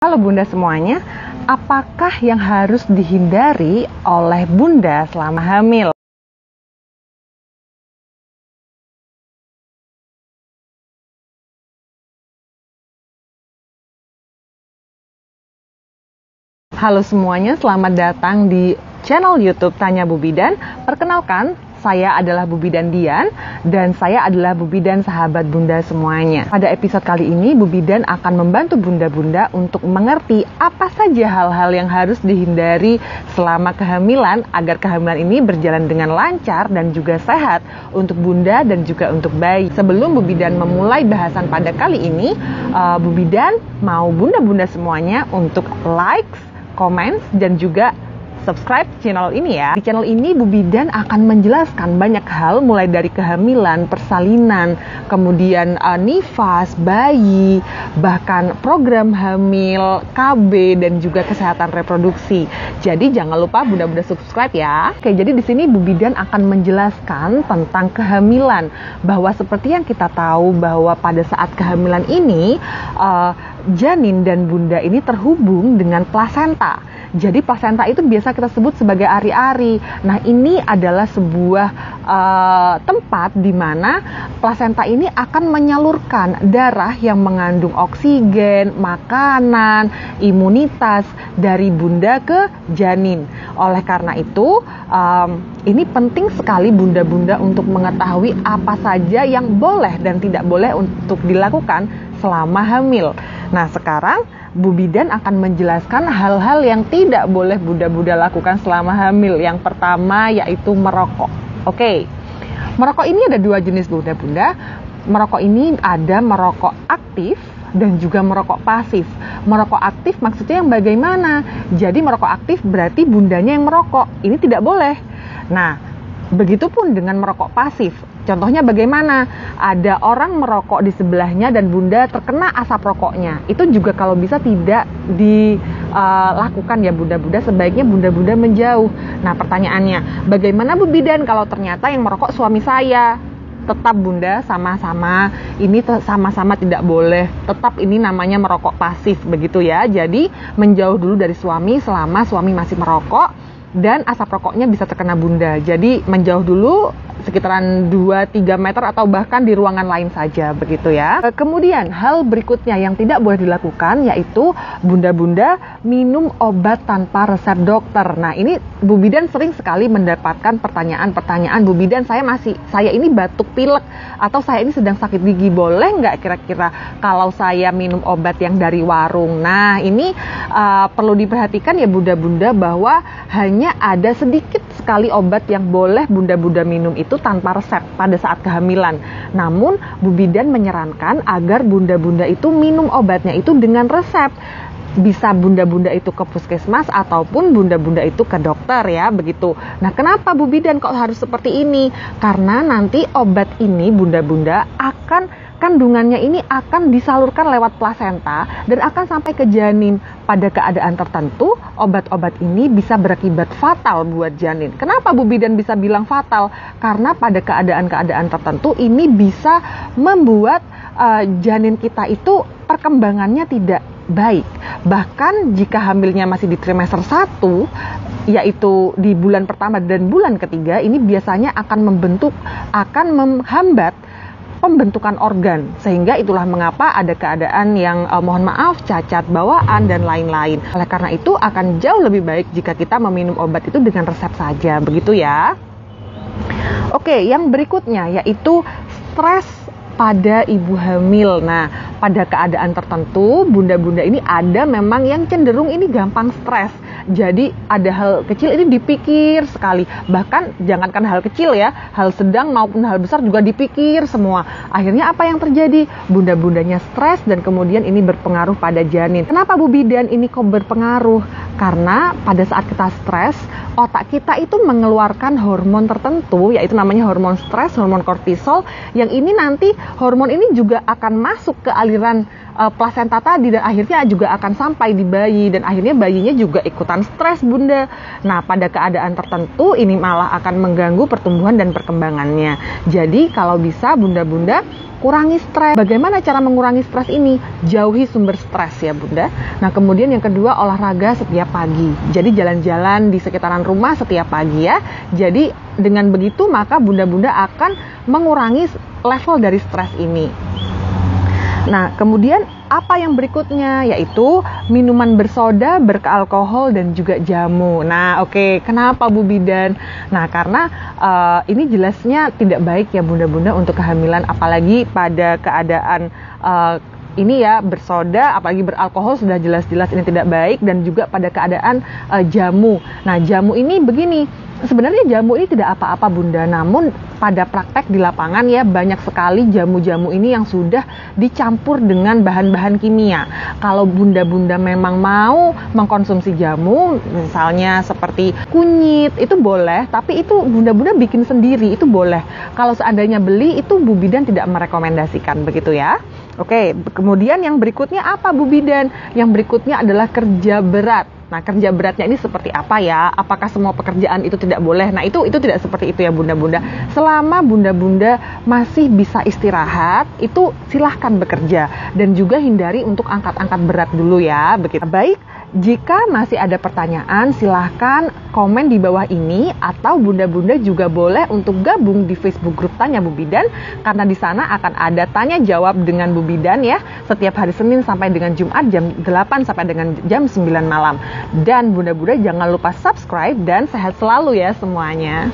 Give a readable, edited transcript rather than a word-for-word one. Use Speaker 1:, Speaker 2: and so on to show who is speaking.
Speaker 1: Halo Bunda semuanya, apakah yang harus dihindari oleh Bunda selama hamil? Halo semuanya, selamat datang di channel YouTube Tanya Bu Bidan. Perkenalkan, saya adalah Bu Bidan Dian dan saya adalah Bu Bidan sahabat Bunda semuanya. Pada episode kali ini, Bu Bidan akan membantu Bunda-Bunda untuk mengerti apa saja hal-hal yang harus dihindari selama kehamilan agar kehamilan ini berjalan dengan lancar dan juga sehat untuk Bunda dan juga untuk bayi. Sebelum Bu Bidan memulai bahasan pada kali ini, Bu Bidan mau Bunda-Bunda semuanya untuk like, komen, dan juga subscribe channel ini ya. Di channel ini Bu Bidan akan menjelaskan banyak hal mulai dari kehamilan, persalinan, kemudian nifas, bayi, bahkan program hamil, KB, dan juga kesehatan reproduksi. Jadi jangan lupa Bunda-Bunda subscribe ya. Oke, jadi di sini Bu Bidan akan menjelaskan tentang kehamilan, bahwa seperti yang kita tahu bahwa pada saat kehamilan ini janin dan Bunda ini terhubung dengan plasenta. Jadi plasenta itu biasa kita sebut sebagai ari-ari. Nah, ini adalah sebuah tempat di mana plasenta ini akan menyalurkan darah yang mengandung oksigen, makanan, imunitas dari Bunda ke janin. Oleh karena itu, ini penting sekali Bunda-Bunda untuk mengetahui apa saja yang boleh dan tidak boleh untuk dilakukan selama hamil. Nah, sekarang Bu Bidan akan menjelaskan hal-hal yang tidak boleh Bunda-Bunda lakukan selama hamil. Yang pertama yaitu merokok. Oke, merokok ini ada dua jenis Bunda-Bunda. Merokok ini ada merokok aktif dan juga merokok pasif. Merokok aktif maksudnya yang bagaimana? Jadi merokok aktif berarti Bundanya yang merokok. Ini tidak boleh. Nah, begitupun dengan merokok pasif. Contohnya bagaimana? Ada orang merokok di sebelahnya dan Bunda terkena asap rokoknya. Itu juga kalau bisa tidak dilakukan ya Bunda-Bunda. Sebaiknya Bunda-Bunda menjauh. Nah, pertanyaannya, bagaimana Bu Bidan kalau ternyata yang merokok suami saya? Tetap Bunda sama-sama, ini sama-sama tidak boleh. Tetap ini namanya merokok pasif begitu ya. Jadi menjauh dulu dari suami selama suami masih merokok dan asap rokoknya bisa terkena Bunda. Jadi menjauh dulu sekitaran 2-3 meter atau bahkan di ruangan lain saja begitu ya. Kemudian hal berikutnya yang tidak boleh dilakukan yaitu Bunda-Bunda minum obat tanpa resep dokter. Nah, ini Bu Bidan sering sekali mendapatkan pertanyaan, Bu Bidan saya ini batuk pilek atau saya ini sedang sakit gigi, boleh nggak kira-kira kalau saya minum obat yang dari warung? Nah, ini perlu diperhatikan ya Bunda-Bunda bahwa hanya ada sedikit sekali obat yang boleh Bunda-Bunda minum itu tanpa resep pada saat kehamilan. Namun Bu Bidan menyarankan agar Bunda-Bunda itu minum obatnya itu dengan resep. Bisa Bunda-Bunda itu ke puskesmas ataupun Bunda-Bunda itu ke dokter ya begitu. Nah, kenapa Bu Bidan kok harus seperti ini? Karena nanti obat ini Bunda-Bunda kandungannya ini akan disalurkan lewat plasenta dan akan sampai ke janin. Pada keadaan tertentu, obat-obat ini bisa berakibat fatal buat janin. Kenapa Bu Bidan bisa bilang fatal? Karena pada keadaan-keadaan tertentu ini bisa membuat janin kita itu perkembangannya tidak baik. Bahkan jika hamilnya masih di trimester 1, yaitu di bulan pertama dan bulan ketiga, ini biasanya akan menghambat pembentukan organ, sehingga itulah mengapa ada keadaan yang mohon maaf cacat bawaan dan lain-lain. Oleh karena itu akan jauh lebih baik jika kita meminum obat itu dengan resep saja, begitu ya. Oke, yang berikutnya yaitu stres pada ibu hamil. Nah, pada keadaan tertentu Bunda-Bunda ini ada memang yang cenderung ini gampang stres. Jadi ada hal kecil ini dipikir sekali. Bahkan jangankan hal kecil ya, hal sedang maupun hal besar juga dipikir semua. Akhirnya apa yang terjadi? Bunda-bundanya stres dan kemudian ini berpengaruh pada janin. Kenapa Bu Bidan ini kok berpengaruh? Karena pada saat kita stres, otak kita itu mengeluarkan hormon tertentu, yaitu namanya hormon stres, hormon kortisol, yang ini nanti hormon ini juga akan masuk ke aliran plasenta tadi dan akhirnya juga akan sampai di bayi dan akhirnya bayinya juga ikutan stres Bunda. Nah, pada keadaan tertentu ini malah akan mengganggu pertumbuhan dan perkembangannya. Jadi kalau bisa Bunda-Bunda kurangi stres. Bagaimana cara mengurangi stres ini? Jauhi sumber stres ya Bunda. Nah kemudian yang kedua, olahraga setiap pagi. Jadi jalan-jalan di sekitaran rumah setiap pagi ya. Jadi dengan begitu maka Bunda-Bunda akan mengurangi level dari stres ini. Nah, kemudian apa yang berikutnya? Yaitu minuman bersoda, beralkohol, dan juga jamu. Nah, oke. Kenapa Bu Bidan? Nah, karena ini jelasnya tidak baik ya Bunda-Bunda untuk kehamilan, apalagi pada keadaan ini ya, bersoda, apalagi beralkohol sudah jelas-jelas ini tidak baik, dan juga pada keadaan jamu. Nah, jamu ini begini, sebenarnya jamu ini tidak apa-apa Bunda, namun pada praktek di lapangan ya banyak sekali jamu-jamu ini yang sudah dicampur dengan bahan-bahan kimia. Kalau Bunda-Bunda memang mau mengkonsumsi jamu, misalnya seperti kunyit, itu boleh, tapi itu Bunda-Bunda bikin sendiri, itu boleh. Kalau seandainya beli, itu Bu Bidan tidak merekomendasikan, begitu ya. Oke, kemudian yang berikutnya apa Bu Bidan? Yang berikutnya adalah kerja berat. Nah, kerja beratnya ini seperti apa ya? Apakah semua pekerjaan itu tidak boleh? Nah, itu tidak seperti itu ya Bunda-Bunda. Selama Bunda-Bunda masih bisa istirahat, itu silahkan bekerja. Dan juga hindari untuk angkat-angkat berat dulu ya. Begitu. Baik, jika masih ada pertanyaan, silahkan komen di bawah ini. Atau Bunda-Bunda juga boleh untuk gabung di Facebook grup Tanya Bu Bidan. Karena di sana akan ada tanya jawab dengan Bu Bidan ya. Setiap hari Senin sampai dengan Jumat jam 8 sampai dengan jam 9 malam. Dan Bunda-Bunda jangan lupa subscribe dan sehat selalu ya semuanya.